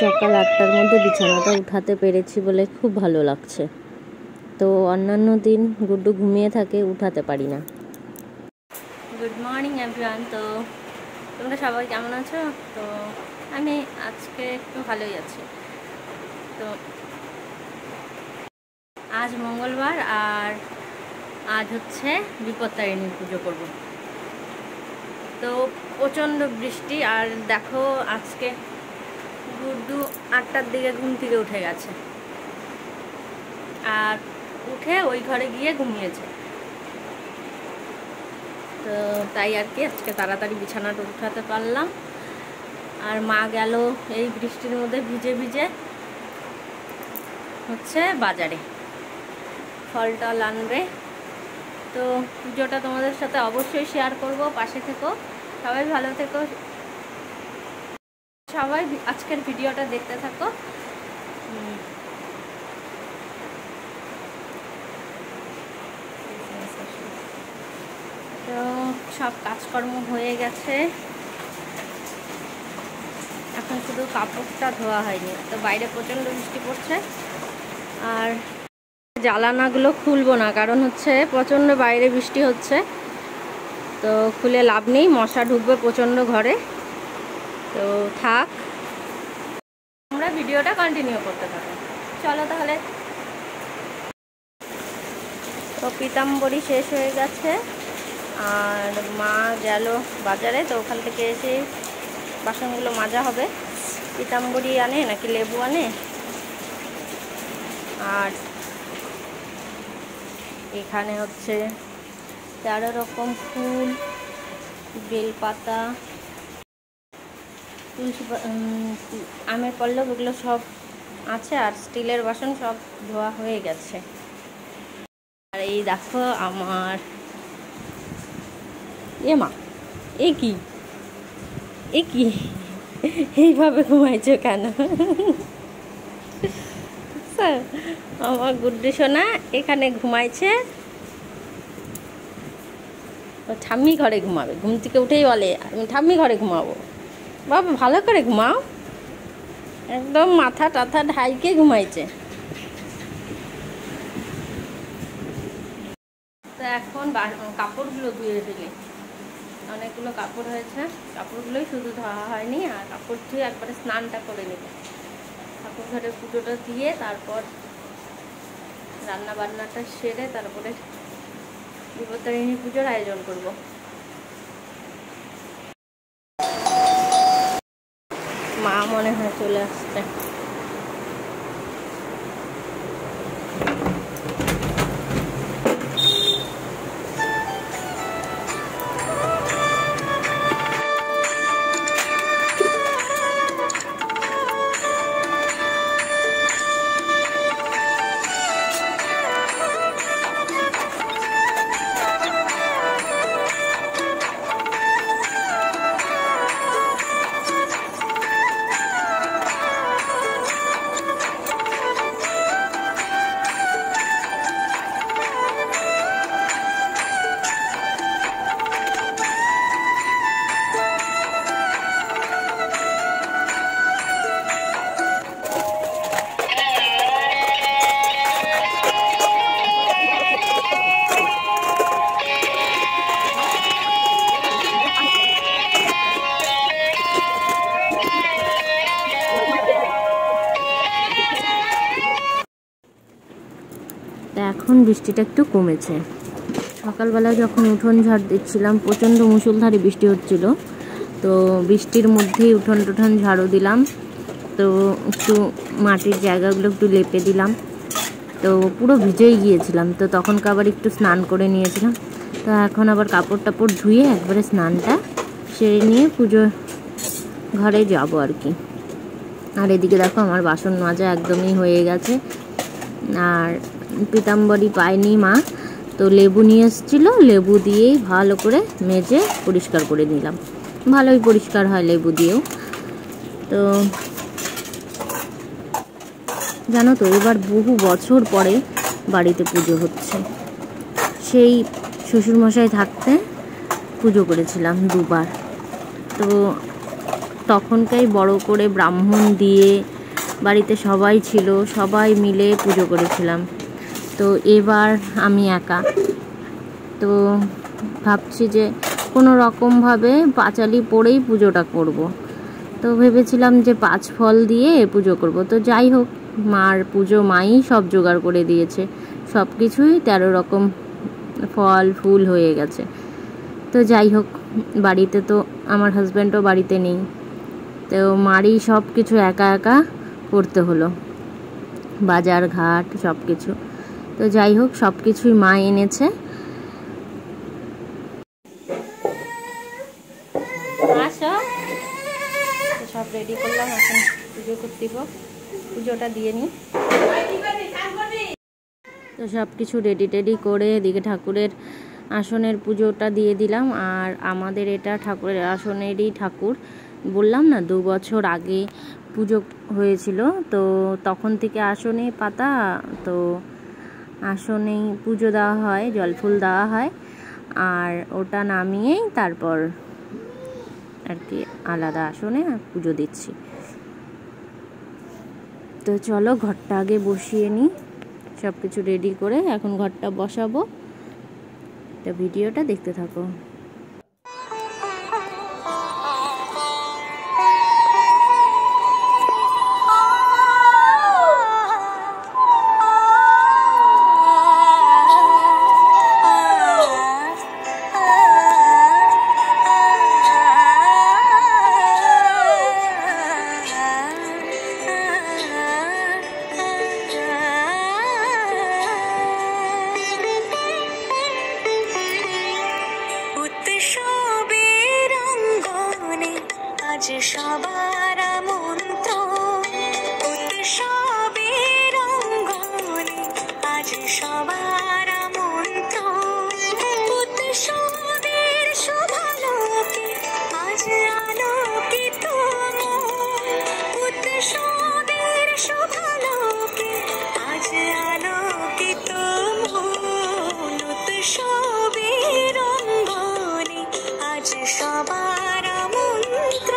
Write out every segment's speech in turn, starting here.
সকাল 8টার মধ্যে বিছানাটা উঠাতে পেরেছি বলে খুব ভালো লাগছে। তো অন্যান্য দিন গুড্ডু ঘুমিয়ে থাকে, উঠাতে পারি না। Good morning everyone. তো তোমরা সবাই কেমন আছো? তো আমি আজকে একটু ভালোই আছি। তো আজ মঙ্গলবার আর আজ হচ্ছে বিপত্তারিণীর পুজো করব। তো প্রচণ্ড বৃষ্টি, আর দেখো আজকে গুড্ডু 8টার দিকে ঘুম থেকে উঠে গেছে, আর উঠে ওই ঘরে গিয়ে ঘুমিয়েছে। তো তাই আর কি আজকে তাড়াতাড়ি বিছানাটা উঠাতে পারলাম। আর মা গেল এই বৃষ্টির মধ্যে ভিজে ভিজে হচ্ছে বাজারে, ফল টল আনবে। তো পুজোটা তোমাদের সাথে অবশ্যই শেয়ার করব, পাশে থেকো, সবাই ভালো থেকো, সবাই আজকের ভিডিওটা দেখতে থাকো। তো সব কাজকর্ম হয়ে গেছে, এখন শুধু কাপড়টা ধোয়া হয়নি। তো বাইরে প্রচণ্ড বৃষ্টি পড়ছে, আর জানালাগুলো খুলবো না, কারণ হচ্ছে প্রচণ্ড বাইরে বৃষ্টি হচ্ছে, তো খুলে লাভ নেই, মশা ঢুকবে প্রচণ্ড ঘরে। তো থাক, আমরা ভিডিওটা কন্টিনিউ করতে থাকো। চলো তাহলে। তো পিতাম্বরী শেষ হয়ে গেছে, আর মা গেল বাজারে। তো ওখান থেকে এসে বাসনগুলো মাজা হবে। পিতাম্বরী আনে নাকি লেবু আনে। আর এখানে হচ্ছে 13 রকম ফুল, বেলপাতা, তুলসী, আমের পল্লব, এগুলো সব আছে। আর স্টিলের বাসন সব ধোয়া হয়ে গেছে। আর এই দেখো আমার মা, এ কি এইভাবে ঘুমাইছো কেন? আমার গুড্ডু সোনা এখানে ঘুমাইছে, ও ঠাম্মি ঘরে ঘুমাবে। ঘুম থেকে উঠেই বলে আমি ঠাম্মি ঘরে ঘুমাবো। বাবা ভালো করে ঘুমাও, একদম মাথা টাথা ঢাইকে ঘুমাইছে। তো এখন কাপড়গুলো ধুয়ে ফেলি, অনেকগুলো কাপড় হয়েছে, কাপড়গুলোই শুধু ধোয়া হয়নি। আর কাপড় ধুয়ে একবারে স্নানটা করে নেব, ঠাকুর ঘরে পুজোটা দিয়ে তারপর রান্না বান্নাটা সেরে তারপরে বিপত্তারিণী পুজোর আয়োজন করব। মা মনে হয় চলে আসছে। এখন বৃষ্টিটা একটু কমেছে। সকালবেলা যখন উঠোন ঝাড় দিচ্ছিলাম প্রচণ্ড মুষলধারে বৃষ্টি হচ্ছিল, তো বৃষ্টির মধ্যেই উঠোন টুঠোন ঝাড়ু দিলাম। তো একটু মাটির জায়গাগুলো একটু লেপে দিলাম, তো পুরো ভিজেই গিয়েছিলাম। তো তখন আবার একটু স্নান করে নিয়েছিলাম। তো এখন আবার কাপড় টাপড় ধুয়ে একবারে স্নানটা সেরে নিয়ে পুজো ঘরে যাবো আর কি। আর এদিকে দেখো আমার বাসন মাজা একদমই হয়ে গেছে। আর পিতাম্বরী পায়নি মা, তো লেবু নিয়ে এসেছিলো, লেবু দিয়েই ভালো করে মেজে পরিষ্কার করে নিলাম। ভালোই পরিষ্কার হয় লেবু দিয়েও। তো জানো তো এবার বহু বছর পরে বাড়িতে পুজো হচ্ছে। সেই শ্বশুরমশাই থাকতে পুজো করেছিলাম দুবার। তো তখনকাই বড় করে ব্রাহ্মণ দিয়ে বাড়িতে সবাই ছিল, সবাই মিলে পুজো করেছিলাম। তো এবার আমি একা, তো ভাবছি যে কোনো রকমভাবে পাঁচালি পড়েই পুজোটা করব। তো ভেবেছিলাম যে 5 ফল দিয়ে পুজো করব। তো যাই হোক, মার পুজো মাই সব জোগাড় করে দিয়েছে, সব কিছুই 13 রকম ফল ফুল হয়ে গেছে। তো যাই হোক, বাড়িতে তো আমার হাজব্যান্ডও বাড়িতে নেই, তো মারই সব কিছু একা একা করতে হলো, বাজার ঘাট সব কিছু। তো যাই হোক, সব কিছুই মা এনেছে। সব রেডি করলাম, এখন পুজো করতে পুজোটা দিয়ে নিই। তো সব কিছু রেডি টেডি করে এদিকে ঠাকুরের আসনের পুজোটা দিয়ে দিলাম। আর আমাদের এটা ঠাকুরের আসনেরই ঠাকুর, বললাম না 2 বছর আগে পুজো হয়েছিল, তো তখন থেকে আসনে পাতা, তো আসনেই পুজো দেওয়া হয়, জল ফুল দেওয়া হয়, আর ওটা নামিয়েই তারপর আর কি আলাদা আসনে পুজো দিচ্ছি। তো চলো ঘরটা আগে বসিয়ে নিই, সব কিছু রেডি করে এখন ঘরটা বসাবো। তো ভিডিওটা দেখতে থাকো। সবার মন্ত্র উৎসবের অঙ্গনে, আজ সবার মন্ত্র উৎসবের শোভালোকে, আজ আলোকিত উৎসবের শোভালোকে, আজ আলোকিত উৎসবের অঙ্গনে, আজ সবার মন্ত্র।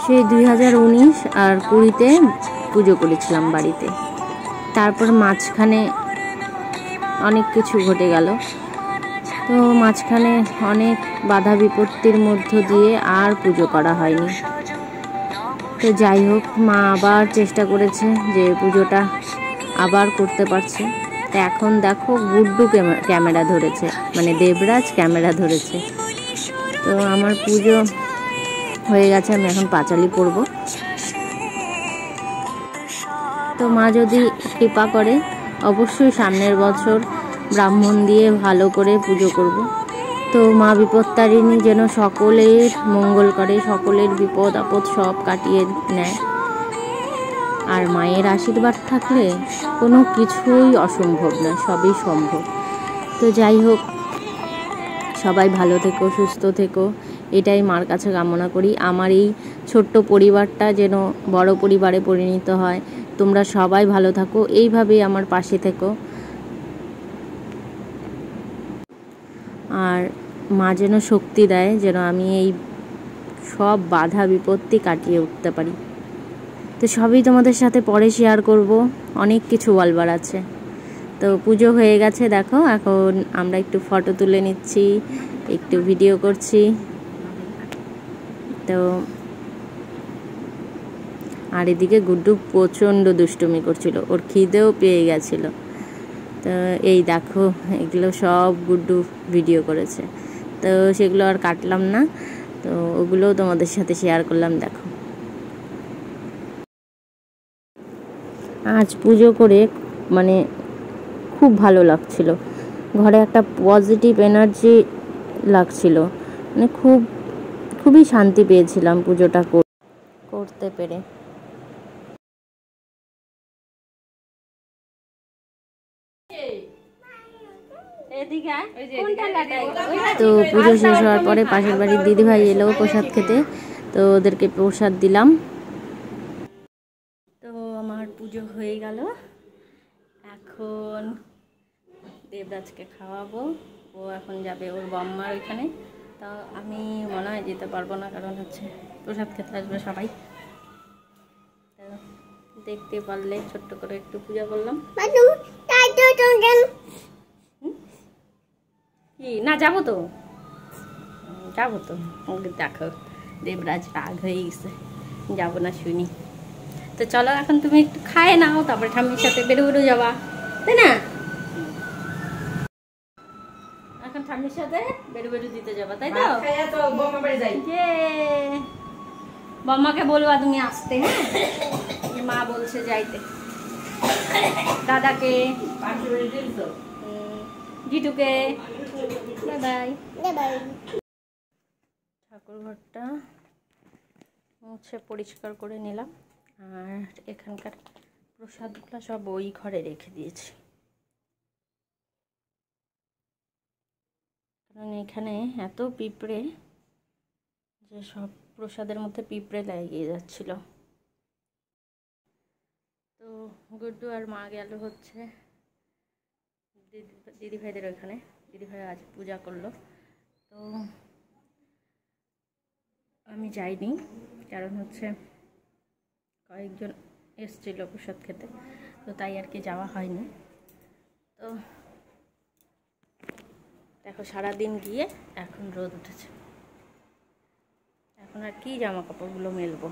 সেই 2019 আর 20-তে পুজো করেছিলাম বাড়িতে। তারপর মাঝখানে অনেক কিছু ঘটে গেল, তো মাঝখানে অনেক বাধা বিপত্তির মধ্য দিয়ে আর পুজো করা হয়নি। তো যাই হোক, মা আবার চেষ্টা করেছে যে পুজোটা আবার করতে পারছে। তো এখন দেখো গুড্ডু ক্যামেরা ধরেছে, মানে দেবরাজ ক্যামেরা ধরেছে। তো আমার পুজো হয়ে গেছে, আমি এখন পাঁচালি পড়ব। তো মা যদি কৃপা করে অবশ্যই সামনের বছর ব্রাহ্মণ দিয়ে ভালো করে পুজো করব। তো মা বিপত্তারিণী যেন সকলের মঙ্গল করে, সকলের বিপদ আপদ সব কাটিয়ে নেয়। আর মায়ের আশীর্বাদ থাকলে কোনো কিছুই অসম্ভব না, সবই সম্ভব। তো যাই হোক, সবাই ভালো থেকো, সুস্থ থেকো, এটাই মার কাছে কামনা করি। আমার এই ছোট্ট পরিবারটা যেন বড় পরিবারে পরিণত হয়। তোমরা সবাই ভালো থাকো, এইভাবেই আমার পাশে থেকো। আর মা যেন শক্তি দেয়, যেন আমি এই সব বাধা বিপত্তি কাটিয়ে উঠতে পারি। তো সবই তোমাদের সাথে পরে শেয়ার করব, অনেক কিছু বলবার আছে। তো পুজো হয়ে গেছে, দেখো এখন আমরা একটু ফটো তুলে নিচ্ছি, একটু ভিডিও করছি। তো আর এদিকে গুড্ডু প্রচণ্ড দুষ্টুমি করছিল, ওর খিদেও পেয়ে গেছিল। তো এই দেখো, এগুলো সব গুড্ডু ভিডিও করেছে, তো সেগুলো আর কাটলাম না, তো ওগুলোও তোমাদের সাথে শেয়ার করলাম। দেখো আজ পুজো করে মানে খুব ভালো লাগছিল, ঘরে একটা পজিটিভ এনার্জি লাগছিল, মানে খুবই শান্তি পেয়েছিলাম পুজোটা করে। করতে পেরে। তো পুজো শেষ হওয়ার পরে পাশের বাড়ির দিদিভাই এলো প্রসাদ খেতে, তো ওদেরকে প্রসাদ দিলাম। তো আমার পুজো হয়ে গেল, এখন দেবরাজকে খাওয়াবো। ও এখন যাবে ওর বাম্মার ওইখানে, তা আমি মনে হয় যেতে পারবো না, কারণ হচ্ছে প্রসাদ খেতে আসবে সবাই। তো দেখতে পারলে ছোট্ট করে একটু পূজা করলাম। কি না যাবো তো দেখো দেবরাজ রাগ হয়ে গেছে, যাবো না শুনি। তো চলো এখন তুমি একটু খায় নাও, তারপরে ঠাম্মির সাথে বেরো যাবা, তাই না? এখন ঠাম্মির সাথে বেরো দিতে যাবা, তাই তো? যে বম্মাকে বলবা তুমি আসতে, হ্যাঁ মা বলছে যাইতে, দাদাকে, জিটুকে। Bye bye. ঠাকুর ঘরটা মুছে পরিষ্কার করে নিলাম, আর এখানকার প্রসাদগুলো সব ওই ঘরে রেখে দিয়েছি, কারণ এখানে এত পিঁপড়ে যে সব প্রসাদের মধ্যে পিঁপড়ে লাগিয়ে যাচ্ছিল। তো গুড্ডু আর মা গেল হচ্ছে দিদিভাইদের ওইখানে, দিদিভাই আজ পূজা করলো। তো আমি যাইনি, কারণ হচ্ছে কয়েকজন এসছিল প্রসাদ খেতে, তো তাই আর কি যাওয়া হয়নি। তো দেখো সারাদিন গিয়ে এখন রোদ উঠেছে, এখন আর কি জামা কাপড়গুলো মেলবো,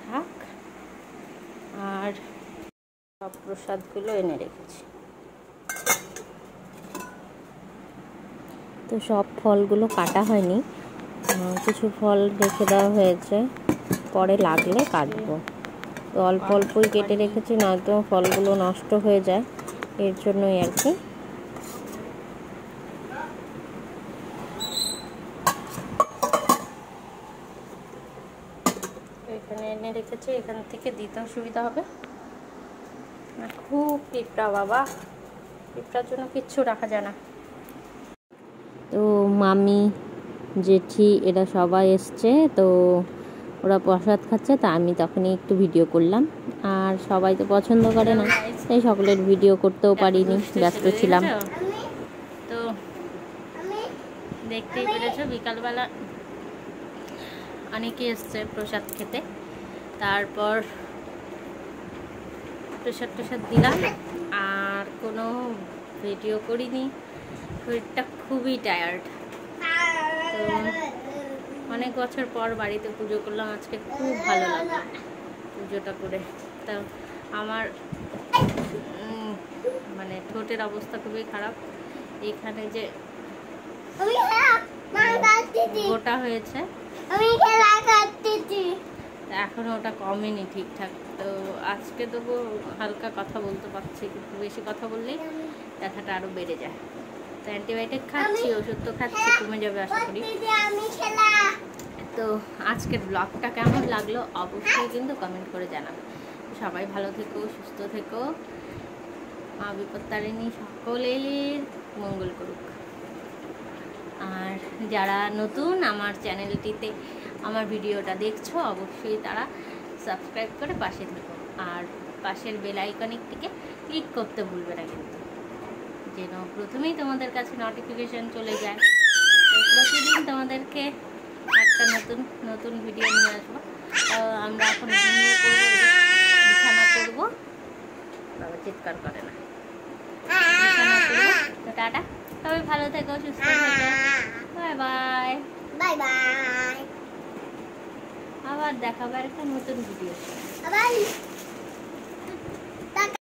থাক। আর সব প্রসাদগুলো এনে রেখেছি। তো সব ফলগুলো কাটা হয়নি, কিছু ফল রেখে দেওয়া হয়েছে, পরে লাগলে কাটবো। তো অল্প অল্পই কেটে রেখেছি, নয়তো ফলগুলো নষ্ট হয়ে যায়, এর জন্যই আর কি। এখানে এনে রেখেছি, এখান থেকে দিতেও সুবিধা হবে। খুব পিঁপড়া বাবা, পিঁপড়ার জন্য কিচ্ছু রাখা যায় না। তো মামি, জেঠি এরা সবাই এসছে, তো ওরা প্রসাদ খাচ্ছে, তা আমি তখনই একটু ভিডিও করলাম। আর সবাই তো পছন্দ করে না, তাই সকলের ভিডিও করতেও পারিনি, ব্যস্ত ছিলাম। তো দেখতেই পেরেছো বিকালবেলা অনেকে এসছে প্রসাদ খেতে, তারপর প্রসাদ দিলাম, আর কোনো ভিডিও করিনি। শরীরটা খুবই টায়ার্ড। তো অনেক বছর পর বাড়িতে পুজো করলাম, আজকে খুব ভালো লাগলো পুজোটা করে। তো আমার মানে ঠোঁটের অবস্থা খুবই খারাপ, এখানে যে গোটা হয়েছে এখন ওটা কমেনি ঠিকঠাক। তো আজকে তবু হালকা কথা বলতে পারছি, কিন্তু বেশি কথা বললেই ব্যথাটা আরও বেড়ে যায়। তো অ্যান্টিবায়োটিক খাচ্ছি, ওষুধ তো খাচ্ছি, কমে যাবে আশা করি। তো আজকের ব্লগটা কেমন লাগলো অবশ্যই কিন্তু কমেন্ট করে জানাবে। সবাই ভালো থেকো, সুস্থ থেকো, মা বিপত্তারিণী সকলের মঙ্গল করুক। আর যারা নতুন আমার চ্যানেলটিতে আমার ভিডিওটা দেখছো, অবশ্যই তারা সাবস্ক্রাইব করে পাশে থেকো, আর পাশের বেল আইকনটিকে ক্লিক করতে ভুলবে না কিন্তু, যেন প্রথমেই তোমাদের কাছে নোটিফিকেশান চলে যায়। তো প্রতিদিন তোমাদেরকে একটা নতুন ভিডিও নিয়ে আসবো। আমরা এখন ঘুমিয়ে পড়বো, বিছানা করবো, বাবা চিৎকার করে না, বিছানা করবো। তো টাটা, সবাই ভালো থেকো, সুস্থ থেকো, বাই বাই বাই বাই। আবার দেখাবার একটা নতুন ভিডিও।